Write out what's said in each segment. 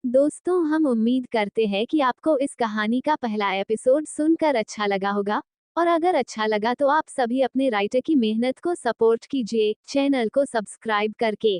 दोस्तों, हम उम्मीद करते हैं कि आपको इस कहानी का पहला एपिसोड सुनकर अच्छा लगा होगा। और अगर अच्छा लगा तो आप सभी अपने राइटर की मेहनत को सपोर्ट कीजिए चैनल को सब्सक्राइब करके।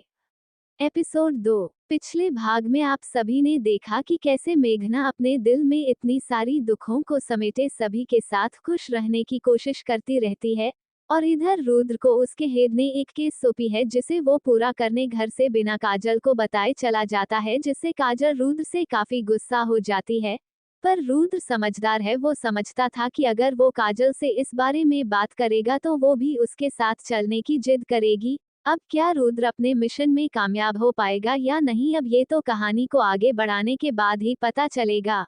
एपिसोड 2। पिछले भाग में आप सभी ने देखा कि कैसे मेघना अपने दिल में इतनी सारी दुखों को समेटे सभी के साथ खुश रहने की कोशिश करती रहती है, और इधर रुद्र को उसके हेड ने एक केस सौंपी है जिसे वो पूरा करने घर से बिना काजल को बताए चला जाता है, जिससे काजल रुद्र से काफी गुस्सा हो जाती है। पर रुद्र समझदार है, वो समझता था कि अगर वो काजल से इस बारे में बात करेगा तो वो भी उसके साथ चलने की जिद करेगी। अब क्या रुद्र अपने मिशन में कामयाब हो पाएगा या नहीं, अब ये तो कहानी को आगे बढ़ाने के बाद ही पता चलेगा।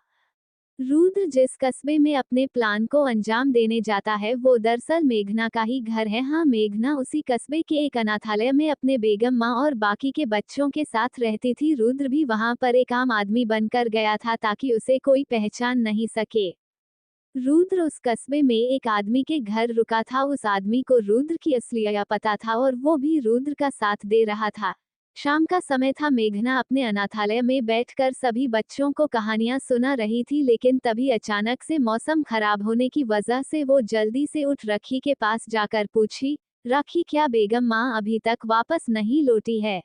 रुद्र जिस कस्बे में अपने प्लान को अंजाम देने जाता है वो दरअसल मेघना का ही घर है। हाँ, मेघना उसी कस्बे के एक अनाथालय में अपने बेगम माँ और बाकी के बच्चों के साथ रहती थी। रुद्र भी वहां पर एक आम आदमी बनकर गया था ताकि उसे कोई पहचान नहीं सके। रुद्र उस कस्बे में एक आदमी के घर रुका था। उस आदमी को रुद्र की असलियत पता था और वो भी रुद्र का साथ दे रहा था। शाम का समय था। मेघना अपने अनाथालय में बैठकर सभी बच्चों को कहानियां सुना रही थी, लेकिन तभी अचानक से मौसम खराब होने की वजह से वो जल्दी से उठ राखी के पास जाकर पूछी, राखी, क्या बेगम माँ अभी तक वापस नहीं लौटी है?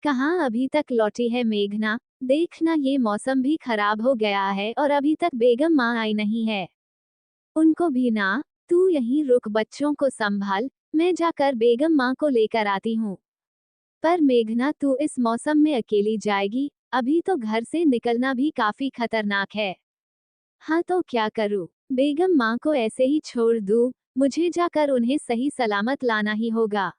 कहाँ अभी तक लौटी है मेघना? देखना, ये मौसम भी खराब हो गया है और अभी तक बेगम माँ आई नहीं है। उनको भी ना। तू यहीं रुक, बच्चों को संभाल, मैं जाकर बेगम माँ को लेकर आती हूँ। पर मेघना, तू इस मौसम में अकेली जाएगी? अभी तो घर से निकलना भी काफी खतरनाक है। हाँ तो क्या करूँ? बेगम माँ को ऐसे ही छोड़ दूँ? मुझे जाकर उन्हें सही सलामत लाना ही होगा।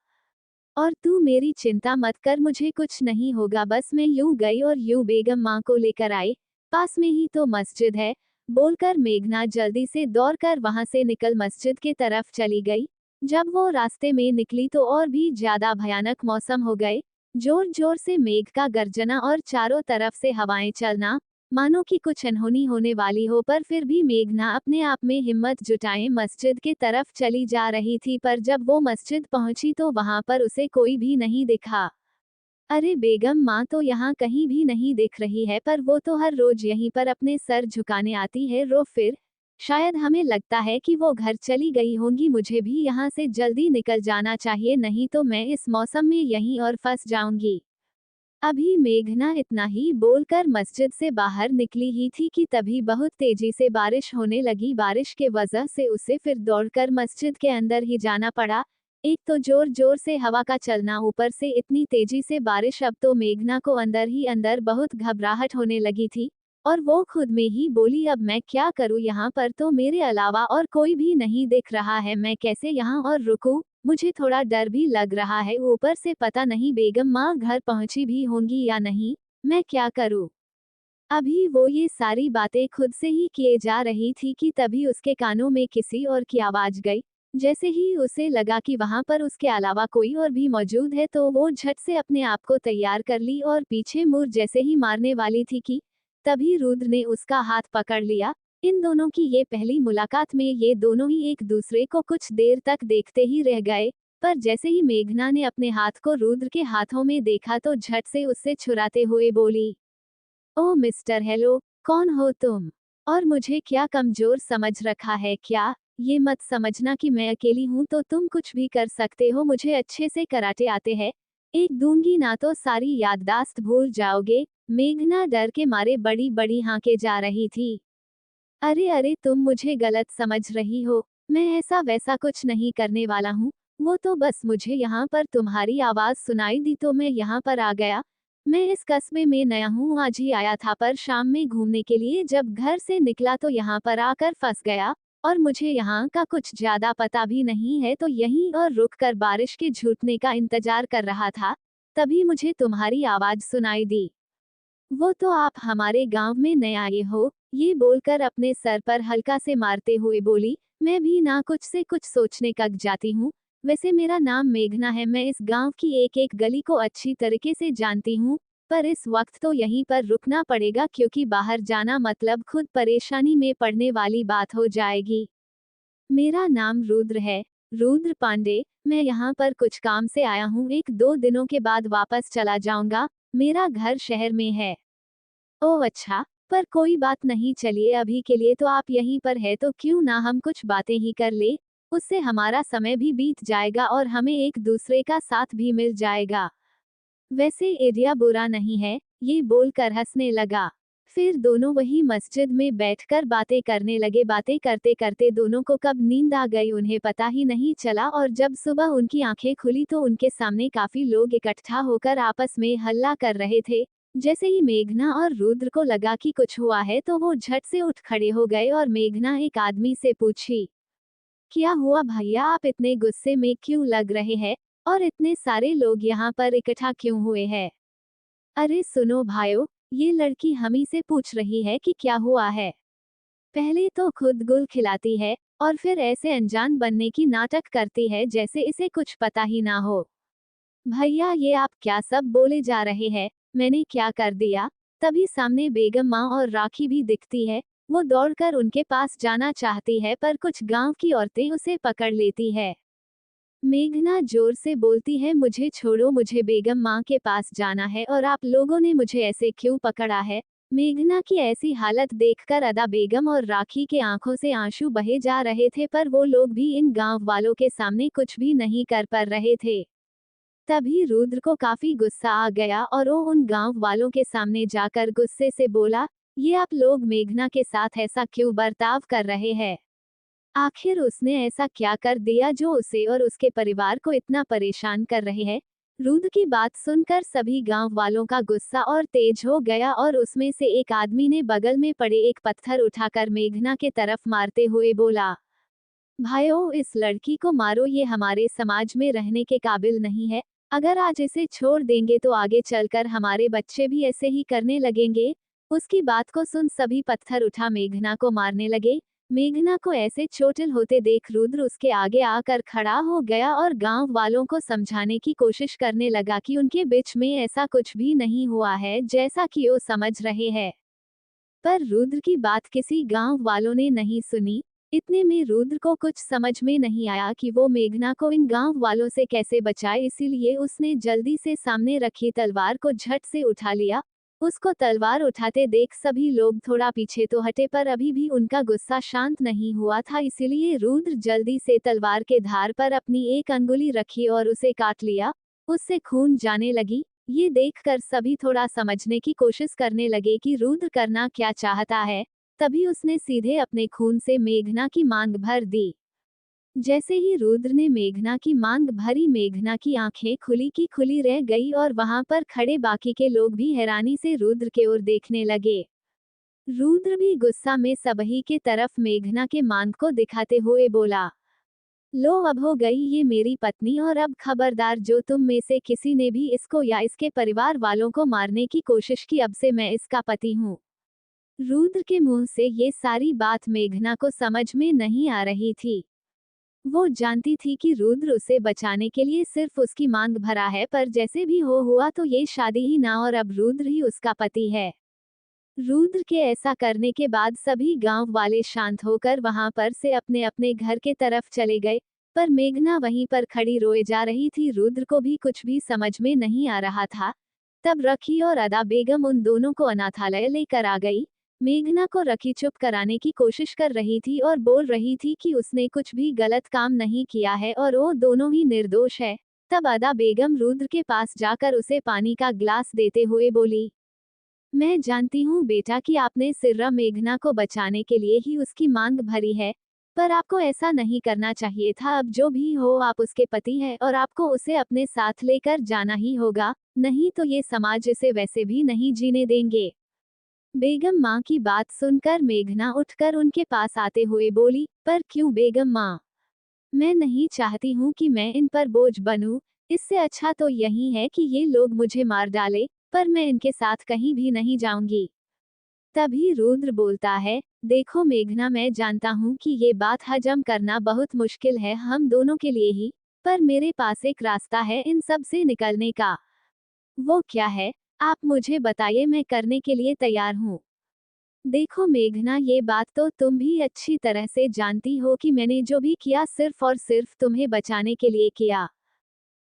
और तू मेरी चिंता मत कर, मुझे कुछ नहीं होगा, बस मैं यूं गई और यूं बेगम माँ को लेकर आई। पास में ही तो मस्जिद है। बोलकर मेघना जल्दी से दौड़कर वहां से निकल मस्जिद के तरफ चली गई। जब वो रास्ते में निकली तो और भी ज्यादा भयानक मौसम हो गए। जोर जोर से मेघ का गर्जना और चारों तरफ से हवाएं चलना, मानो कि कुछ अनहोनी होने वाली हो। पर फिर भी मेघना अपने आप में हिम्मत जुटाए मस्जिद के तरफ चली जा रही थी। पर जब वो मस्जिद पहुंची तो वहां पर उसे कोई भी नहीं दिखा। अरे, बेगम माँ तो यहाँ कहीं भी नहीं दिख रही है, पर वो तो हर रोज यहीं पर अपने सर झुकाने आती है। रो फिर, शायद हमें लगता है कि वो घर चली गई होंगी। मुझे भी यहाँ से जल्दी निकल जाना चाहिए, नहीं तो मैं इस मौसम में यहीं और फंस जाऊंगी। अभी मेघना इतना ही बोलकर मस्जिद से बाहर निकली ही थी कि तभी बहुत तेजी से बारिश होने लगी। बारिश के वजह से उसे फिर दौड़कर मस्जिद के अंदर ही जाना पड़ा। एक तो जोर जोर से हवा का चलना, ऊपर से इतनी तेजी से बारिश। अब तो मेघना को अंदर ही अंदर बहुत घबराहट होने लगी थी। और वो खुद में ही बोली, अब मैं क्या करूँ? यहाँ पर तो मेरे अलावा और कोई भी नहीं दिख रहा है, मैं कैसे यहाँ और रुकूं? मुझे थोड़ा डर भी लग रहा है, ऊपर से पता नहीं बेगम माँ घर पहुंची भी होंगी या नहीं। मैं क्या करूँ? अभी वो ये सारी बातें खुद से ही किए जा रही थी कि तभी उसके कानों में किसी और की आवाज गई। जैसे ही उसे लगा कि वहां पर उसके अलावा कोई और भी मौजूद है तो वो झट से अपने आप को तैयार कर ली और पीछे मुड़ जैसे ही मारने वाली थी कि तभी रुद्र ने उसका हाथ पकड़ लिया। इन दोनों की ये पहली मुलाकात में ये दोनों ही एक दूसरे को कुछ देर तक देखते ही रह गए। पर जैसे ही मेघना ने अपने हाथ को रुद्र के हाथों में देखा तो झट से उससे छुड़ाते हुए बोली, ओह मिस्टर हेलो, कौन हो तुम? और मुझे क्या कमजोर समझ रखा है क्या? ये मत समझना कि मैं अकेली हूँ तो तुम कुछ भी कर सकते हो, मुझे अच्छे से कराटे आते हैं। एक दूंगी ना तो सारी याददाश्त भूल जाओगे। मेघना डर के मारे बड़ी बड़ी हांके जा रही थी। अरे अरे, तुम मुझे गलत समझ रही हो, मैं ऐसा वैसा कुछ नहीं करने वाला हूँ। वो तो बस मुझे यहाँ पर तुम्हारी आवाज सुनाई दी तो मैं यहाँ पर आ गया। मैं इस कस्बे में नया हूँ, आज ही आया था, पर शाम में घूमने के लिए जब घर से निकला तो यहाँ पर आकर फंस गया। और मुझे यहाँ का कुछ ज्यादा पता भी नहीं है, तो यहीं और रुक कर बारिश के छूटने का इंतजार कर रहा था। तभी मुझे तुम्हारी आवाज सुनाई दी। वो तो आप हमारे गांव में नए आए हो? ये बोलकर अपने सर पर हल्का से मारते हुए बोली, मैं भी ना कुछ से कुछ सोचने लग जाती हूँ। वैसे मेरा नाम मेघना है, मैं इस गांव की एक एक गली को अच्छी तरीके से जानती हूँ। पर इस वक्त तो यहीं पर रुकना पड़ेगा क्योंकि बाहर जाना मतलब खुद परेशानी में पड़ने वाली बात हो जाएगी। मेरा नाम रुद्र है, रुद्र पांडे। मैं यहाँ पर कुछ काम से आया हूँ, एक दो दिनों के बाद वापस चला जाऊंगा। मेरा घर शहर में है। ओह अच्छा, पर कोई बात नहीं, चलिए अभी के लिए तो आप यहीं पर है तो क्यों ना हम कुछ बातें ही कर ले, उससे हमारा समय भी बीत जाएगा और हमें एक दूसरे का साथ भी मिल जाएगा। वैसे आइडिया बुरा नहीं है, ये बोलकर हंसने लगा। फिर दोनों वही मस्जिद में बैठकर बातें करने लगे। बातें करते करते दोनों को कब नींद आ गई उन्हें पता ही नहीं चला, और जब सुबह उनकी आंखें खुली तो उनके सामने काफी लोग इकट्ठा होकर आपस में हल्ला कर रहे थे। जैसे ही मेघना और रुद्र को लगा कि कुछ हुआ है तो वो झट से उठ खड़े हो गए और मेघना एक आदमी से पूछी, क्या हुआ भैया, आप इतने गुस्से में क्यों लग रहे हैं और इतने सारे लोग यहाँ पर इकट्ठा क्यों हुए हैं? अरे सुनो भाइयों, ये लड़की हम ही से पूछ रही है कि क्या हुआ है। पहले तो खुद गुल खिलाती है और फिर ऐसे अनजान बनने की नाटक करती है जैसे इसे कुछ पता ही ना हो। भैया ये आप क्या सब बोले जा रहे हैं, मैंने क्या कर दिया? तभी सामने बेगम माँ और राखी भी दिखती है। वो दौड़कर उनके पास जाना चाहती है पर कुछ गांव की औरतें उसे पकड़ लेती है। मेघना जोर से बोलती है, मुझे छोड़ो, मुझे बेगम माँ के पास जाना है और आप लोगों ने मुझे ऐसे क्यों पकड़ा है? मेघना की ऐसी हालत देखकर अदा बेगम और राखी के आंखों से आंसू बहे जा रहे थे, पर वो लोग भी इन गांव वालों के सामने कुछ भी नहीं कर पा रहे थे। तभी रुद्र को काफी गुस्सा आ गया और वो उन गांव वालों के सामने जाकर गुस्से से बोला, ये आप लोग मेघना के साथ ऐसा क्यों बर्ताव कर रहे हैं? आखिर उसने ऐसा क्या कर दिया जो उसे और उसके परिवार को इतना परेशान कर रहे हैं? रुद्र की बात सुनकर सभी गांव वालों का गुस्सा और तेज हो गया और उसमें से एक आदमी ने बगल में पड़े एक पत्थर उठाकर मेघना के तरफ मारते हुए बोला, भाइयों इस लड़की को मारो, ये हमारे समाज में रहने के काबिल नहीं है। अगर आज इसे छोड़ देंगे तो आगे चलकर हमारे बच्चे भी ऐसे ही करने लगेंगे। उसकी बात को सुन सभी पत्थर उठा मेघना को मारने लगे। मेघना को ऐसे चोटिल होते देख रुद्र उसके आगे आकर खड़ा हो गया और गांव वालों को समझाने की कोशिश करने लगा कि उनके बीच में ऐसा कुछ भी नहीं हुआ है जैसा कि वो समझ रहे हैं। पर रुद्र की बात किसी गांव वालों ने नहीं सुनी। इतने में रुद्र को कुछ समझ में नहीं आया कि वो मेघना को इन गांव वालों से कैसे बचाए, इसीलिए उसने जल्दी से सामने रखी तलवार को झट से उठा लिया। उसको तलवार उठाते देख सभी लोग थोड़ा पीछे तो हटे, पर अभी भी उनका गुस्सा शांत नहीं हुआ था, इसीलिए रुद्र जल्दी से तलवार के धार पर अपनी एक अंगुली रखी और उसे काट लिया। उससे खून जाने लगी। ये देखकर सभी थोड़ा समझने की कोशिश करने लगे कि रुद्र करना क्या चाहता है। तभी उसने सीधे अपने खून से मेघना की मांग भर दी। जैसे ही रुद्र ने मेघना की मांग भरी, मेघना की आंखें खुली की खुली रह गई और वहां पर खड़े बाकी के लोग भी हैरानी से रुद्र के ओर देखने लगे। रुद्र भी गुस्सा में सभी के तरफ मेघना के मांग को दिखाते हुए बोला, लो अब हो गई ये मेरी पत्नी, और अब खबरदार जो तुम में से किसी ने भी इसको या इसके परिवार वालों को मारने की कोशिश की, अब से मैं इसका पति हूँ। रुद्र के मुंह से ये सारी बात मेघना को समझ में नहीं आ रही थी। वो जानती थी कि रुद्र उसे बचाने के लिए सिर्फ उसकी मांग भरा है, पर जैसे भी हो हुआ तो ये शादी ही ना, और अब रुद्र ही उसका पति है। रुद्र के ऐसा करने के बाद सभी गांव वाले शांत होकर वहां पर से अपने अपने घर के तरफ चले गए, पर मेघना वहीं पर खड़ी रोए जा रही थी। रुद्र को भी कुछ भी समझ में नहीं आ रहा था। तब रखी और अदा बेगम उन दोनों को अनाथालय लेकर आ गई। मेघना को रखी चुप कराने की कोशिश कर रही थी और बोल रही थी कि उसने कुछ भी गलत काम नहीं किया है और वो दोनों ही निर्दोष है। तब अदा बेगम रुद्र के पास जाकर उसे पानी का ग्लास देते हुए बोली, मैं जानती हूँ बेटा कि आपने सिर्रा मेघना को बचाने के लिए ही उसकी मांग भरी है, पर आपको ऐसा नहीं करना चाहिए था। अब जो भी हो आप उसके पति हैं और आपको उसे अपने साथ लेकर जाना ही होगा, नहीं तो ये समाज इसे वैसे भी नहीं जीने देंगे। बेगम माँ की बात सुनकर मेघना उठकर उनके पास आते हुए बोली, पर क्यों बेगम माँ? मैं नहीं चाहती हूँ कि मैं इन पर बोझ बनूं। इससे अच्छा तो यही है कि ये लोग मुझे मार डाले, पर मैं इनके साथ कहीं भी नहीं जाऊंगी। तभी रुद्र बोलता है, देखो मेघना, मैं जानता हूँ कि ये बात हजम करना बहुत मुश्किल है हम दोनों के लिए ही, पर मेरे पास एक रास्ता है इन सब से निकलने का। वो क्या है? आप मुझे बताइए, मैं करने के लिए तैयार हूँ। देखो मेघना, ये बात तो तुम भी अच्छी तरह से जानती हो कि मैंने जो भी किया सिर्फ और सिर्फ तुम्हें बचाने के लिए किया।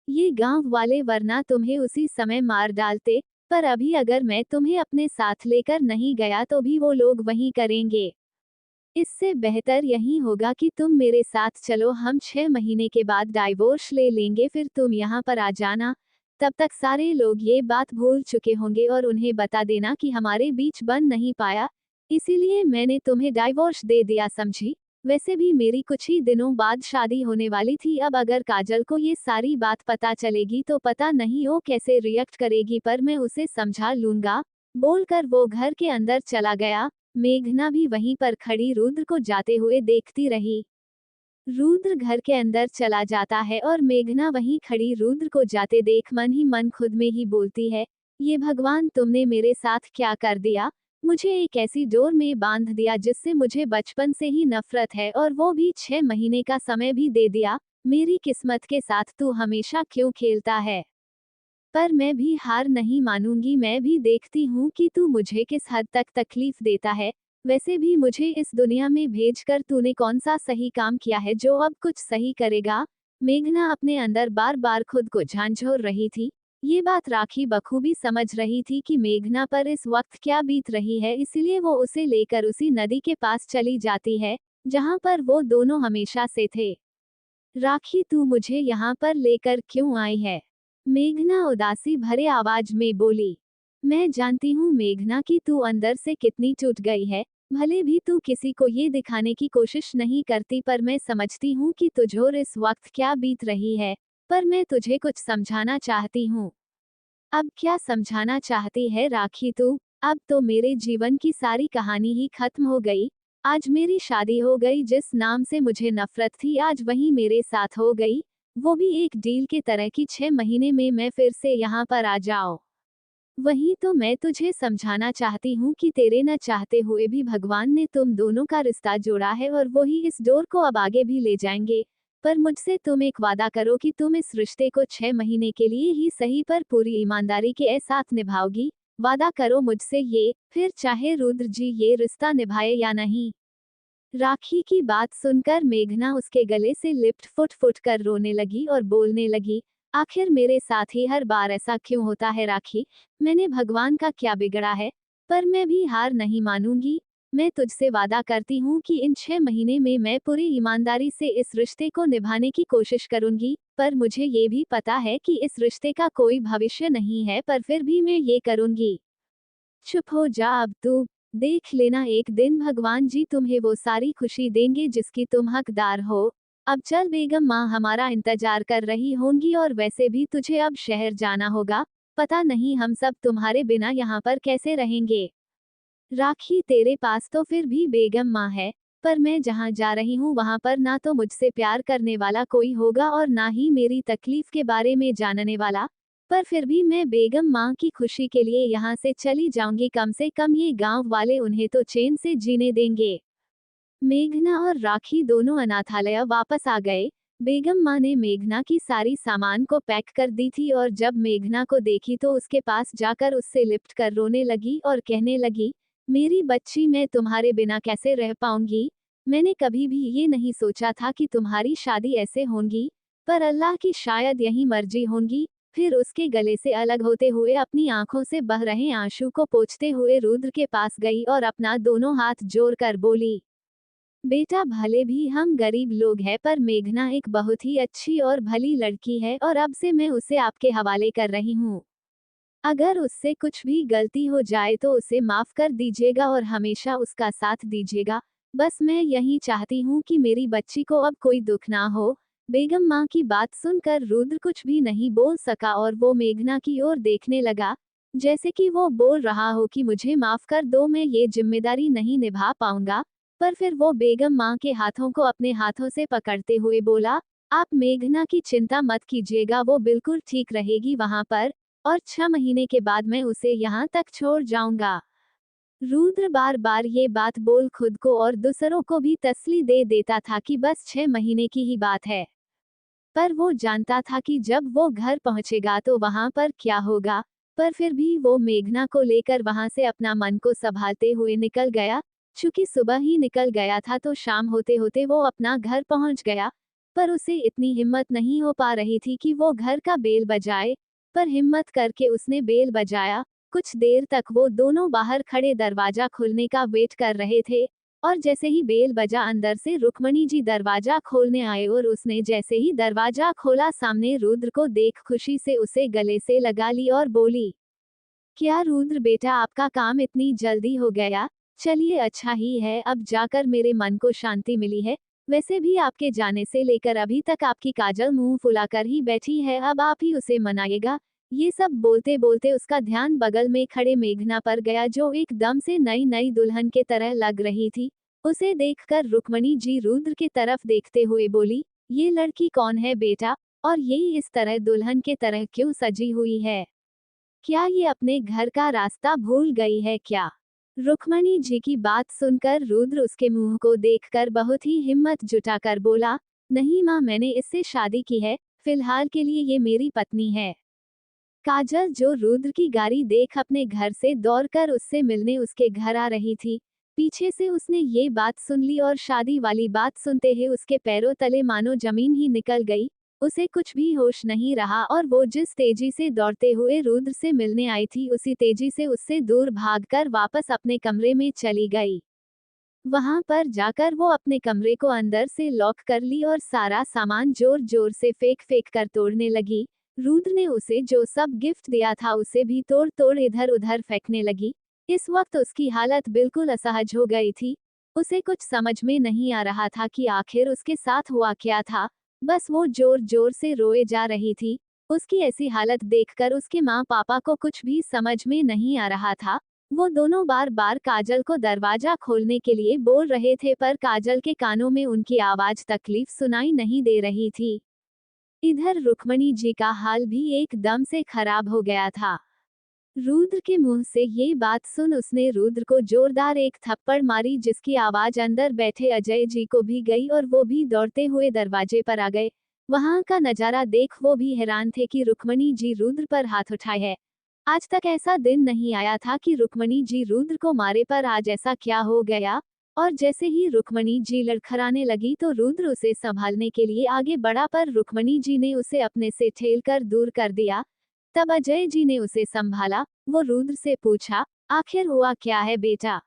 ये गांव वाले वरना तुम्हें उसी समय मार डालते। पर अभी अगर मैं तुम्हें अपने साथ लेकर नहीं गया तो भी वो लोग वही करेंगे। इससे बेहतर यही होगा कि तुम मेरे साथ चलो, हम 6 महीने के बाद डाइवोर्स ले लेंगे, फिर तुम यहाँ पर आ जाना। तब तक सारे लोग ये बात भूल चुके होंगे और उन्हें बता देना कि हमारे बीच बन नहीं पाया, इसीलिए मैंने तुम्हें डाइवोर्स दे दिया, समझी। वैसे भी मेरी कुछ ही दिनों बाद शादी होने वाली थी, अब अगर काजल को ये सारी बात पता चलेगी तो पता नहीं वो कैसे रिएक्ट करेगी, पर मैं उसे समझा लूंगा, बोलकर वो घर के अंदर चला गया। मेघना भी वहीं पर खड़ी रुद्र को जाते हुए देखती रही। रुद्र घर के अंदर चला जाता है और मेघना वहीं खड़ी रुद्र को जाते देख मन ही मन खुद में ही बोलती है, ये भगवान तुमने मेरे साथ क्या कर दिया, मुझे एक ऐसी डोर में बांध दिया जिससे मुझे बचपन से ही नफरत है, और वो भी 6 महीने का समय भी दे दिया। मेरी किस्मत के साथ तू हमेशा क्यों खेलता है। पर मैं भी हार नहीं मानूंगी, मैं भी देखती हूँ कि तू मुझे किस हद तक तकलीफ देता है। वैसे भी मुझे इस दुनिया में भेजकर तूने कौन सा सही काम किया है जो अब कुछ सही करेगा। मेघना अपने अंदर बार बार खुद को झांझोर रही थी। ये बात राखी बखूबी समझ रही थी कि मेघना पर इस वक्त क्या बीत रही है, इसलिए वो उसे लेकर उसी नदी के पास चली जाती है जहाँ पर वो दोनों हमेशा से थे। राखी, तू मुझे यहाँ पर लेकर क्यों आई है। मेघना उदासी भरे आवाज में बोली। मैं जानती हूँ मेघना कि तू अंदर से कितनी टूट गई है, भले भी तू किसी को ये दिखाने की कोशिश नहीं करती, पर मैं समझती हूँ कि तुझोर इस वक्त क्या बीत रही है। पर मैं तुझे कुछ समझाना चाहती हूँ। अब क्या समझाना चाहती है राखी तू। अब तो मेरे जीवन की सारी कहानी ही खत्म हो गई। आज मेरी शादी हो गई, जिस नाम से मुझे नफरत थी आज वही मेरे साथ हो गई, वो भी एक डील के तरह की। 6 महीने में मैं फिर से यहाँ पर आ जाओ। वही तो मैं तुझे समझाना चाहती हूँ कि तेरे न चाहते हुए भी भगवान ने तुम दोनों का रिश्ता जोड़ा है, और वो ही इस डोर को अब आगे भी ले जाएंगे। पर मुझसे तुम एक वादा करो कि तुम इस रिश्ते को 6 महीने के लिए ही सही पर पूरी ईमानदारी के साथ निभाओगी। वादा करो मुझसे ये, फिर चाहे रुद्र जी ये रिश्ता निभाए या नहीं। राखी की बात सुनकर मेघना उसके गले से लिपट फुट फुट कर रोने लगी और बोलने लगी, आखिर मेरे साथ ही हर बार ऐसा क्यों होता है राखी, मैंने भगवान का क्या बिगड़ा है। पर मैं भी हार नहीं मानूंगी। मैं तुझसे वादा करती हूँ कि इन 6 महीने में मैं पूरी ईमानदारी से इस रिश्ते को निभाने की कोशिश करूंगी। पर मुझे ये भी पता है कि इस रिश्ते का कोई भविष्य नहीं है, पर फिर भी मैं ये करूंगी। चुप हो जा अब तू। देख लेना एक दिन भगवान जी तुम्हें वो सारी खुशी देंगे जिसकी तुम हकदार हो। अब चल, बेगम माँ हमारा इंतजार कर रही होंगी, और वैसे भी तुझे अब शहर जाना होगा। पता नहीं हम सब तुम्हारे बिना यहाँ पर कैसे रहेंगे। राखी, तेरे पास तो फिर भी बेगम माँ है, पर मैं जहाँ जा रही हूँ वहाँ पर ना तो मुझसे प्यार करने वाला कोई होगा और ना ही मेरी तकलीफ के बारे में जानने वाला। पर फिर भी मैं बेगम माँ की खुशी के लिए यहाँ से चली जाऊंगी, कम से कम ये गांव वाले उन्हें तो चैन से जीने देंगे। मेघना और राखी दोनों अनाथालय वापस आ गए। बेगम माँ ने मेघना की सारी सामान को पैक कर दी थी, और जब मेघना को देखी तो उसके पास जाकर उससे लिपट कर रोने लगी और कहने लगी, मेरी बच्ची, मैं तुम्हारे बिना कैसे रह पाऊंगी। मैंने कभी भी ये नहीं सोचा था कि तुम्हारी शादी ऐसे होगी, पर अल्लाह की शायद यही मर्जी होगी। फिर उसके गले से अलग होते हुए अपनी आंखों से बह रहे आंसू को पोंछते हुए रुद्र के पास गई और अपना दोनों हाथ जोड़कर बोली, बेटा, भले भी हम गरीब लोग हैं, पर मेघना एक बहुत ही अच्छी और भली लड़की है, और अब से मैं उसे आपके हवाले कर रही हूँ। अगर उससे कुछ भी गलती हो जाए तो उसे माफ कर दीजिएगा और हमेशा उसका साथ दीजिएगा। बस मैं यही चाहती हूँ कि मेरी बच्ची को अब कोई दुख ना हो। बेगम माँ की बात सुनकर रुद्र कुछ भी नहीं बोल सका, और वो मेघना की ओर देखने लगा, जैसे कि वो बोल रहा हो कि मुझे माफ कर दो, मैं ये जिम्मेदारी नहीं निभा पाऊंगा। पर फिर वो बेगम माँ के हाथों को अपने हाथों से पकड़ते हुए बोला, आप मेघना की चिंता मत कीजिएगा, वो बिल्कुल ठीक रहेगी वहाँ पर, और 6 महीने के बाद मैं उसे यहाँ तक छोड़ जाऊंगा। रुद्र बार बार ये बात बोल खुद को और दूसरों को भी तसल्ली दे देता था कि बस 6 महीने की ही बात है। पर वो जानता था कि जब वो घर पहुंचेगा तो वहां पर क्या होगा। पर फिर भी वो मेघना को लेकर वहां से अपना मन को संभालते हुए निकल गया। चूंकि सुबह ही निकल गया था तो शाम होते होते वो अपना घर पहुंच गया। पर उसे इतनी हिम्मत नहीं हो पा रही थी कि वो घर का बेल बजाए। पर हिम्मत करके उसने बेल बजाया। कुछ देर तक वो दोनों बाहर खड़े दरवाजा खुलने का वेट कर रहे थे, और जैसे ही बेल बजा अंदर से रुक्मणी जी दरवाजा खोलने आए और उसने जैसे ही दरवाजा खोला सामने रुद्र को देख खुशी से उसे गले से लगा ली और बोली, क्या रुद्र बेटा आपका काम इतनी जल्दी हो गया? चलिए अच्छा ही है, अब जाकर मेरे मन को शांति मिली है। वैसे भी आपके जाने से लेकर अभी तक आपकी काजल मुंह फुलाकर ही बैठी है, अब आप ही उसे मनाइएगा। ये सब बोलते बोलते उसका ध्यान बगल में खड़े मेघना पर गया, जो एकदम से नई नई दुल्हन के तरह लग रही थी। उसे देखकर रुक्मणी जी रुद्र की तरफ देखते हुए बोली, ये लड़की कौन है बेटा, और ये इस तरह दुल्हन के तरह क्यों सजी हुई है? क्या ये अपने घर का रास्ता भूल गई है क्या? रुक्मणी जी की बात सुनकर रुद्र उसके मुंह को देखकर बहुत ही हिम्मत जुटाकर बोला, नहीं माँ, मैंने इससे शादी की है, फिलहाल के लिए ये मेरी पत्नी है। काजल जो रुद्र की गाड़ी देख अपने घर से दौड़कर उससे मिलने उसके घर आ रही थी, पीछे से उसने ये बात सुन ली और शादी वाली बात सुनते ही उसके पैरों तले मानो जमीन ही निकल गई। उसे कुछ भी होश नहीं रहा और वो जिस तेजी से दौड़ते हुए रुद्र से मिलने आई थी उसी तेजी से उससे दूर भागकर वापस अपने कमरे में चली गई। वहां पर जाकर वो अपने कमरे को अंदर से लॉक कर ली और सारा सामान जोर जोर से फेंक फेंक कर तोड़ने लगी। रुद्र ने उसे जो सब गिफ्ट दिया था उसे भी तोड़ तोड़ इधर उधर फेंकने लगी। इस वक्त उसकी हालत बिल्कुल असहज हो गई थी। उसे कुछ समझ में नहीं आ रहा था कि आखिर उसके साथ हुआ क्या था। बस वो जोर जोर से रोए जा रही थी। उसकी ऐसी हालत देखकर उसके माँ पापा को कुछ भी समझ में नहीं आ रहा था। वो दोनों बार बार काजल को दरवाजा खोलने के लिए बोल रहे थे, पर काजल के कानों में उनकी आवाज तकलीफ सुनाई नहीं दे रही थी। इधर रुक्मणी जी का हाल भी एकदम से खराब हो गया था। रुद्र के मुंह से ये बात सुन उसने रुद्र को जोरदार एक थप्पड़ मारी, जिसकी आवाज अंदर बैठे अजय जी को भी गई और वो भी दौड़ते हुए दरवाजे पर आ गए। वहां का नजारा देख वो भी हैरान थे कि रुक्मणी जी रुद्र पर हाथ उठाए है। आज तक ऐसा दिन नहीं आया था कि रुक्मणी जी रुद्र को मारे, पर आज ऐसा क्या हो गया? और जैसे ही रुक्मणी जी लड़खड़ाने लगी तो रुद्र उसे संभालने के लिए आगे बढ़ा, पर रुक्मणी जी ने उसे अपने से ठेलकर दूर कर दिया। तब अजय जी ने उसे संभाला। वो रुद्र से पूछा, आखिर हुआ क्या है बेटा?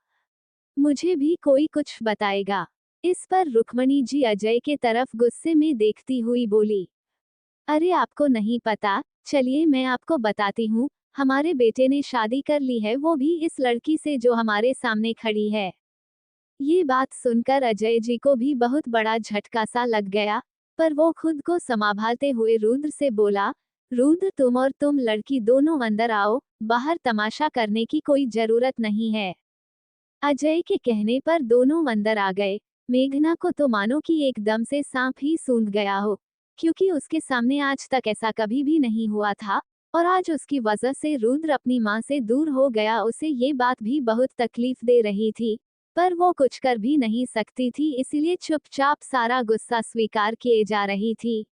मुझे भी कोई कुछ बताएगा? इस पर रुक्मणी जी अजय के तरफ गुस्से में देखती हुई बोली, अरे आपको नहीं पता, चलिए मैं आपको बताती हूँ। हमारे बेटे ने शादी कर ली है, वो भी इस लड़की से जो हमारे सामने खड़ी है। ये बात सुनकर अजय जी को भी बहुत बड़ा झटका सा लग गया, पर वो खुद को संभालते हुए रुद्र से बोला, रुद्र तुम और तुम लड़की दोनों अंदर आओ, बाहर तमाशा करने की कोई जरूरत नहीं है। अजय के कहने पर दोनों अंदर आ गए। मेघना को तो मानो कि एकदम से सांप ही सूंघ गया हो, क्योंकि उसके सामने आज तक ऐसा कभी भी नहीं हुआ था, और आज उसकी वजह से रुद्र अपनी माँ से दूर हो गया। उसे ये बात भी बहुत तकलीफ दे रही थी, पर वो कुछ कर भी नहीं सकती थी, इसलिए चुपचाप सारा गुस्सा स्वीकार किए जा रही थी।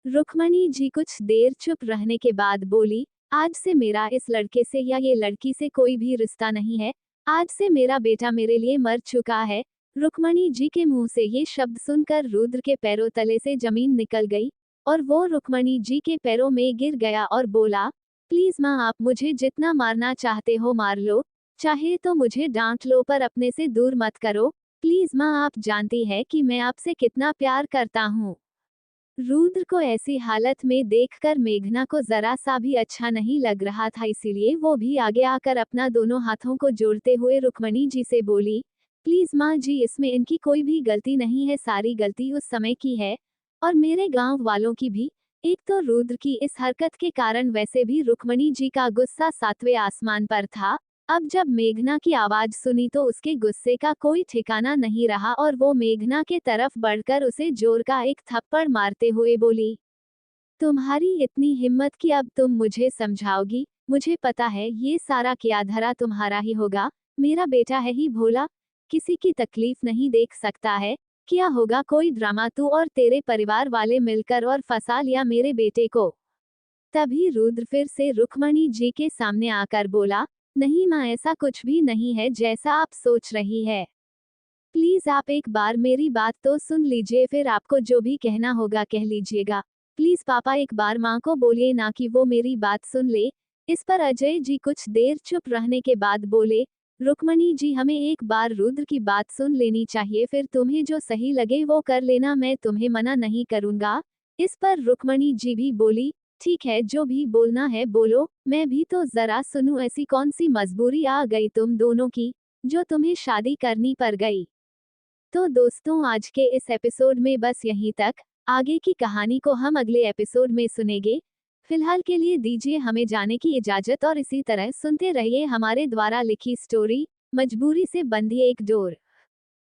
रुक्मणी जी कुछ देर चुप रहने के बाद बोली, आज से मेरा इस लड़के से या ये लड़की से कोई भी रिश्ता नहीं है। आज से मेरा बेटा मेरे लिए मर चुका है। रुक्मणी जी के मुंह से ये शब्द सुनकर रुद्र के पैरों तले से जमीन निकल गई और वो रुक्मणी जी के पैरों में गिर गया और बोला, प्लीज माँ, आप मुझे जितना मारना चाहते हो मार लो, चाहे तो मुझे डांट लो, पर अपने से दूर मत करो। प्लीज माँ, आप जानती है कि मैं आपसे कितना प्यार करता हूँ। रुद्र को ऐसी हालत में देखकर मेघना को जरा सा भी अच्छा नहीं लग रहा था, इसीलिए वो भी आगे आकर अपना दोनों हाथों को जोड़ते हुए रुक्मणी जी से बोली, प्लीज माँ जी, इसमें इनकी कोई भी गलती नहीं है, सारी गलती उस समय की है और मेरे गांव वालों की भी। एक तो रुद्र की इस हरकत के कारण वैसे भी रुक्मणी जी का गुस्सा सातवें आसमान पर था। अब जब मेघना की आवाज सुनी तो उसके गुस्से का कोई ठिकाना नहीं रहा और वो मेघना के तरफ बढ़कर उसे जोर का एक थप्पड़ मारते हुए बोली, तुम्हारी इतनी हिम्मत कि अब तुम मुझे समझाओगी? मुझे पता है ये सारा किया धरा तुम्हारा ही होगा। मेरा बेटा है ही भोला, किसी की तकलीफ नहीं देख सकता है। क्या होगा कोई ड्रामा, तू और तेरे परिवार वाले मिलकर और फंसा लिया मेरे बेटे को। तभी रुद्र फिर से रुक्मणी जी के सामने आकर बोला, नहीं माँ, ऐसा कुछ भी नहीं है जैसा आप सोच रही है। प्लीज आप एक बार मेरी बात तो सुन लीजिए, फिर आपको जो भी कहना होगा कह लीजिएगा। प्लीज पापा, एक बार माँ को बोलिए ना कि वो मेरी बात सुन ले। इस पर अजय जी कुछ देर चुप रहने के बाद बोले, रुक्मणी जी हमें एक बार रुद्र की बात सुन लेनी चाहिए, फिर तुम्हें जो सही लगे वो कर लेना, मैं तुम्हें मना नहीं करूंगा। इस पर रुक्मणी जी भी बोली, ठीक है जो भी बोलना है बोलो, मैं भी तो जरा सुनूं, ऐसी कौन सी मजबूरी आ गई तुम दोनों की जो तुम्हें शादी करनी पड़ गई। तो दोस्तों आज के इस एपिसोड में बस यहीं तक, आगे की कहानी को हम अगले एपिसोड में सुनेंगे। फिलहाल के लिए दीजिए हमें जाने की इजाजत और इसी तरह सुनते रहिए हमारे द्वारा लिखी स्टोरी, मजबूरी से बंधी एक डोर।